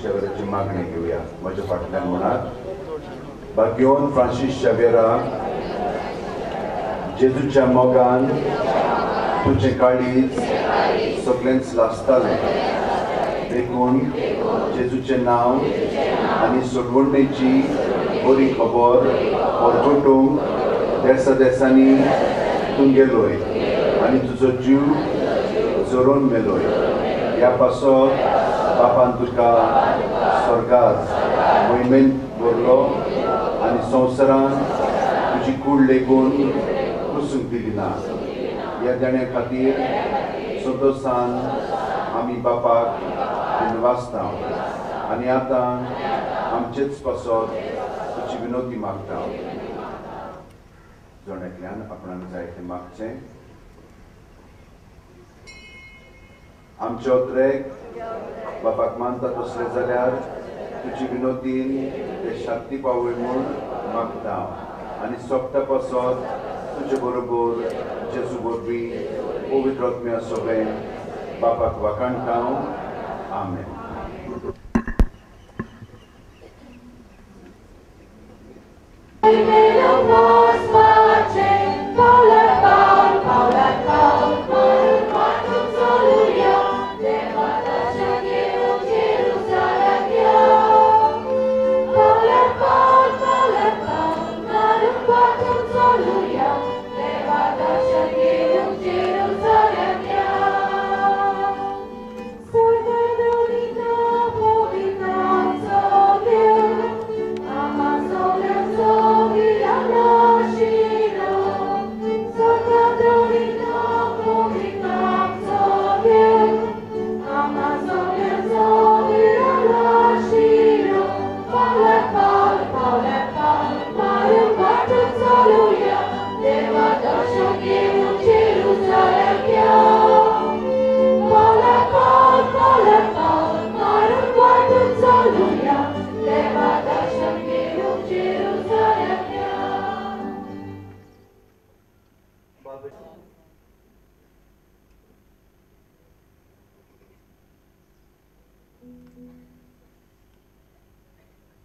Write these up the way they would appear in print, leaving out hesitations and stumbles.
Francis शावेराची मागणी घेऊया. माझ्या फाटल्यान म्हणात भाग्यवन फ्रांसीस शावेरा, जेजूच्या मोगान तुझे काळीज सगळ्यांच लासताले देखून जेजूचे नाव आनी सोडवणेची बरी खबर परगटूंक देसा देसांनी तूं गेलोय आनी तुजो जीव जोरोवन मेलोय. ह्या पासत बापान तुका स्वर्गांत मोहिमेंत दवरलो आनी संवसारान तुजी कूड लेगून कुसूंक दिली ना. ह्या देण्या खातीर संतोशान आमी बापाक दिनवासता आनी आतां आमचेच पासत तुजी विनोदी मागता. जोड्यांतल्यान आपणाक जाय तें मागचें. आमचे ओत्रेक बापाक मानता तसलें जाल्यार तुजी विनोदीन ते शांती पावय म्हूण मागता आनी सोंपता पासत तुजे बरोबर जेजू वरवीं पवित्र आत्म्या सोबें बापाक वाखाणटा. आमेन.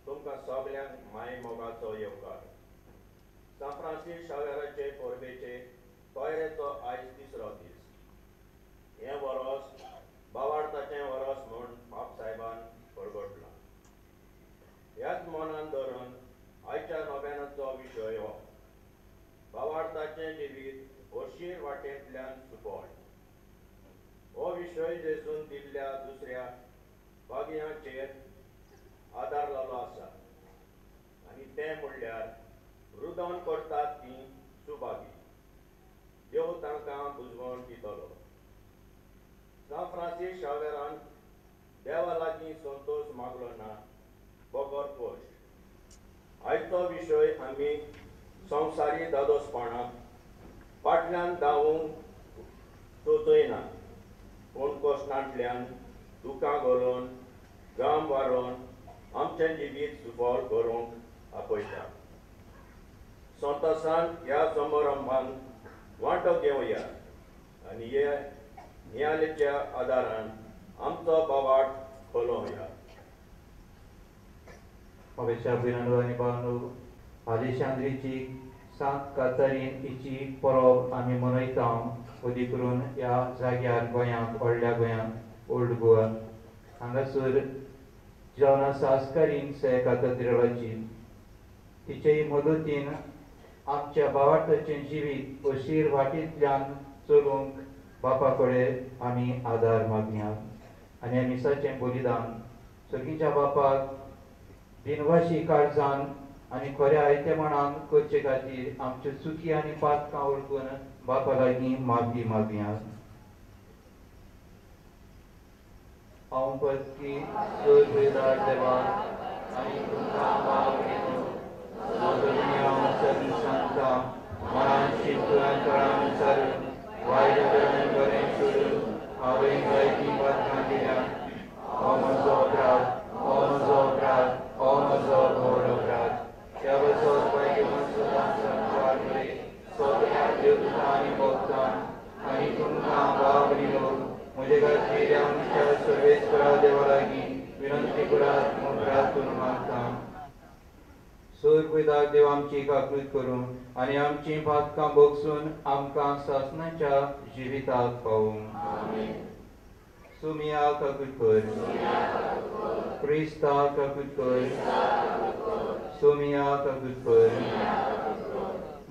तुमकां सगळ्यांक माय मोगाचो येवकार. सान फ्रांसीस शावेराचे परबेचे तोयरेचो आयज तिसरो दीस. हें वरोस बावार्थाचें वरोस म्हूण बाप साहेबान परगटलां. ह्याच मनान धरून आयच्या नव्यानाचो विशय हो बावार्थाचें जिवीत हरशीर वाटेंतल्यान सुपड. हो विशय जेजून दिल्ल्या दुसऱ्या भागयांचेर आदारलेलो आसा आनी तें म्हणल्यार रुदन करतात तीं सुभागी. देव तांकां बुजवण दितलो. सान फ्रांसीस शावेरान देवा लागीं संतोश मागलो ना बोगोर पोश्ट. आयचो विशय आमी संवसारी दादोसपणाक फाटल्यान धांवूंक सोदयना, पूण कोश्टांतल्यान दुखां घालून घाम वारोवन आमचें जिवीत सुफल करूंक आपयता. संतोशान ह्या समारंभान वांटो घेवया आनी हे नियालेच्या आदारान आमचो बावाट खोलोवया. Pavesha Binando आणि बांदू आलेशांद्रीची सांत कातरीन हिची परब आमी मनयता. उदी करून ह्या जाग्यार गोंयांत व्हडल्या गोंयांत ओल्ड गोवा हांगासर जेवणा सास्कारीन से कातद्रेलाची तिचे मदतीन आमच्या बावार्थाचें जिवीत अशीर वाटेंतल्यान चलूंक बापा कडेन आमी आदार मागया आनी ह्या मिसाचें बलिदान सगळींच्या बापाक दिनवाशी काळजान आनी खऱ्या आयतेपणान करचे खातीर आमच्यो चुकी आनी पातकां वळखून बापा लागीं माफी मागया. हांव पत्की सोयदार देवा आनी तुमकां मागयता. हांव सगळीं सांगता मनान शिंतून कळानुसार वायट करून बरें सोडून हांवें जायतीं पातकां दिल्या. हो म्हजो अपराध, हो म्हजो अपराध, हो म्हजो व्हड अपराध. त्या बसत पळय घेवन सुद्दां संसार करी सगळ्या देवतां आनी भक्तांक आनी तुमकां बाबरी लोक म्हजे खातीर आमच्या सर्वेस्परा देवा लागीं विनंती करात मुखारातून मागता. सूरपिता देव आमची काकूत करून आणि आमची पातकां भोगसून आमकां सासणाच्या जिविताक पावूं. सुमिया काकूत कर. क्रिस्ता काकूत कर. सुमिया काकूत कर.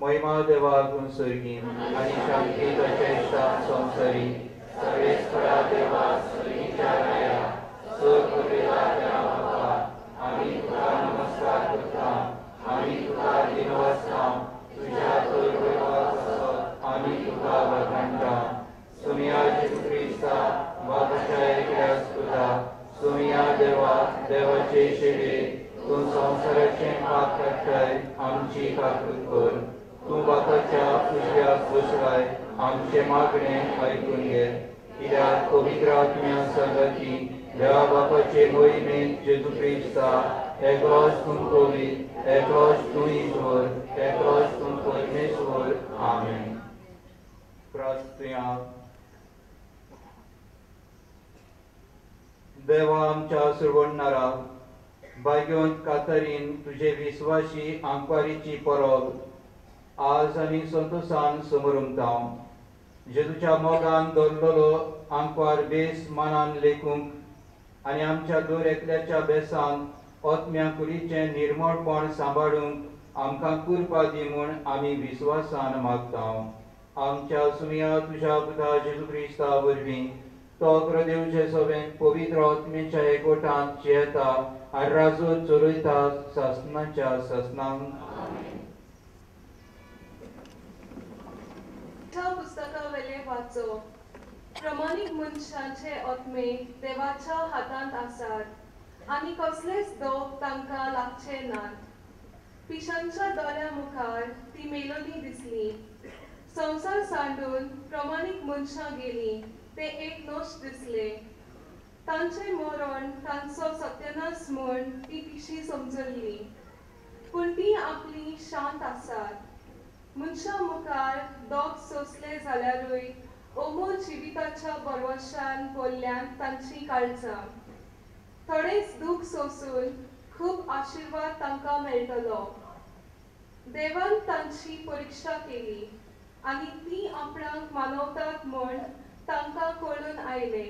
महिमा देवाकून सर्गीन आणि शांती तशें संवसारी सर्वेस्परा देवा सर्गीच्या राया सूरपिता देवा बापा आमी तुका नमस्कार करता. आमी तुका दिनवसता. तुझ्या चोरवेवाक आमी तुका वखाणटा. सुमिया जेजू क्रिस्ता बापाच्या एकल्याच पुता सुमिया देवा देवाचे शेडे तूं संवसाराचें पाप काडटाय आमची काकूत कर. तूं बापाच्या उजव्याक बसलाय आमचे मागणें आयकून घे. कित्याक पवित्र आत्म्या संगती देवा बापाचे मोहिमेंत जेजू क्रिस्ता एकलोच तूं पवित्र एकलोच तूं ईश्वर एकलोच तूं परमेश्वर. आमेन. प्रार्थना. देवा आमच्या सुरवणारा भाग्योन कातरीन तुझे विश्वासी आंकवारीची परब आज आमी संतोषान समोरुंता. जेजूच्या मोगान दवरलेलो आंकवार बेस मानान लेखूंक आनी आमच्या दर एकल्याच्या बेसान ओतम्या कुडीचें निर्मळपण सांबाळूंक आमकां कृपा दी म्हूण आमी विश्वासान मागता. आमच्या सुमिया तुझ्या पुता जेजू क्रिस्ता वरवीं तो प्रदेवचे सवेन पवित्र आत्मेच्या एकवटांत जियेता आनी राजो चलयता सासणाच्या सासणांक. पुस्तकावेले वाचो. प्रमाणीक मनशांचे आत्मे देवाच्या हातांत आसात आनी कसलेच दोग तांकां लागचे नात. पिशांच्या दोळ्या मुखार ती मेलोनी दिसली. संवसार सांडून प्रमाणीक मनशां गेली ते एक नोश दिसले. तांचे मरण तांचो सत्यनाश म्हूण ती पिशी समजली. पूण ती आपली शांत आसात. मनशां मुखार दोग सोंसले जाल्यारूय अमोल जिविताच्या भरवशान बोल्ल्यान तांची काळजां. थोडेच दूख सोंसून खूब आशिर्वाद तांकां मेळटलो. देवान तांची परिक्षा केली आनी ती आपणाक मानवतात म्हूण तांकां कळून आयले.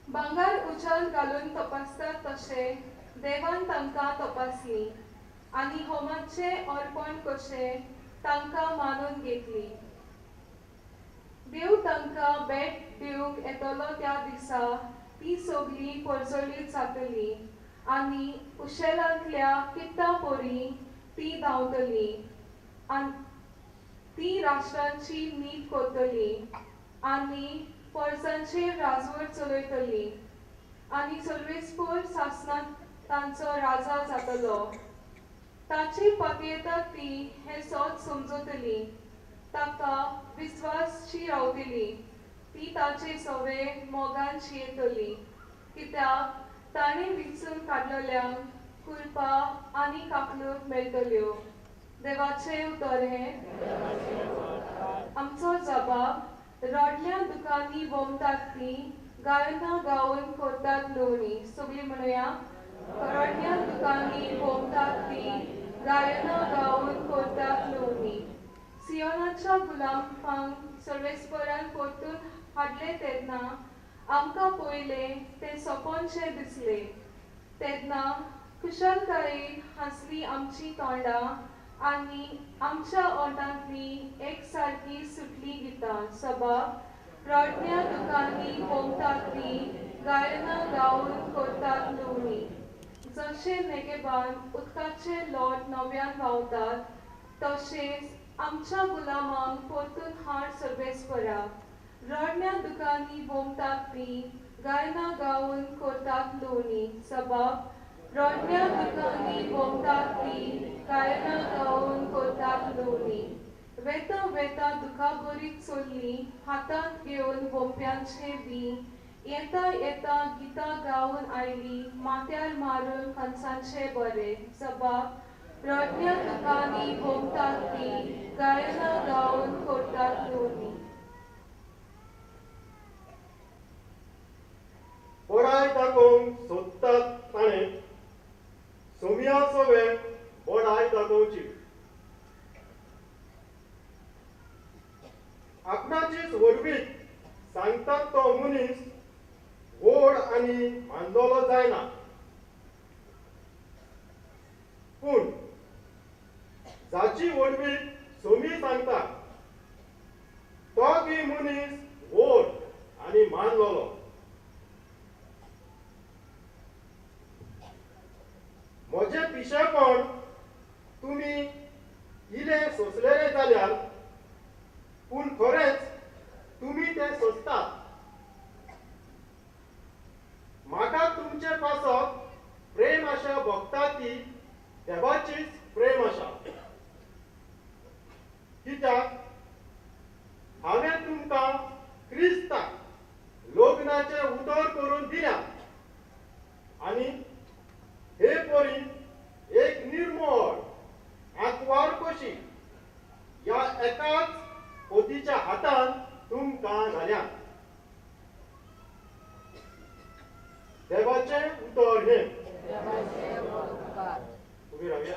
भांगार उज्यान घालून तपासतात तशें देवान तांकां तपासली आनी होमाचें अर्पण कशें तांकां मानून घेतली. देव तांकां भेट दिवंक येतलो त्या दिसा ती सगळी परजळीत जातली आनी उशेलांतल्या किट्टां पोरी ती धांवतली. ती राष्ट्रांची नीत करतली आनी परजांचेर राजवट चलयतली आनी सर्वेस्पर शासनांत तांचो राजा जातलो. ताची पातयेता ती हे सोद समजतली. ताका विस्वासशी रावतली. ती ताचे सवे मोगान शियेतली. कित्याक ताणें विचून काडलेल्यांक कृपा आनी काकलूट मेळटल्यो. देवाचें उतर हें. आमचो जबाब रडल्या दुखांनी वमतात ती गायनां गावन करतात लोणी. सगळीं म्हणुया. रडल्या दुखांनी वमतात ती गायनां गावन करतात लोणी. सियोनाच्या गुलामांक सर्वेस्परान परतून हाडले तेन्ना आमकां पयले ते सोंपोनशे दिसले. तेन्ना कुशलकायेन हांसली आमची तोंडां आनी आमच्या ओंठांतली एक सारकी सुटली गितां. सबब रडल्या दुखांनी वमतात ती गायनां गावन करतात लोणी. जशे नेगेबान उदकाचे लोट नव्यान व्हांवतात तशेंच आमच्या गुलामांक परतून हाड सर्वेस्परा. रडल्या दुखांनी वमतात ती गायनां गावन करतात लोणी. सबब रडल्या दुखांनी वमतात ती गायनां गावन करतात लोणी. वेता वेता दुखा बरी चल्ली हातांत घेवन वंप्यांचे बी. येता येता गितां गावन आयली माथ्यार मारून कंसांचे बरे. सबब रडल्या दुखांनी वमतात ती गायनां गावन करतात लोणी. पोराय ताकूंक आपणाचीच वरवीक सांगतात तो मनीस गोड आनी मानलोलो जायना, पूण जाची वडवीक सोमी सांगता तो की मनीस गोड आनी मानलोलो. म्हजे पिशेपण तुमी इले सोंसलेले जाल्यार, पूण खरेंच तुमी ते सोंसतात. म्हाका तुमचे पासत प्रेम आशा भोगता ती देवाचीच प्रेम आशा. कित्याक हांवें तुमकां क्रिस्ताक लग्नाचे उतर करून दिल्या, आनी हे परी एक निर्मळ आंकवार कशी ह्या एकाच पोतीच्या हातान तुमकां घाल्या. देवाचे उतर हे. उबी रावया.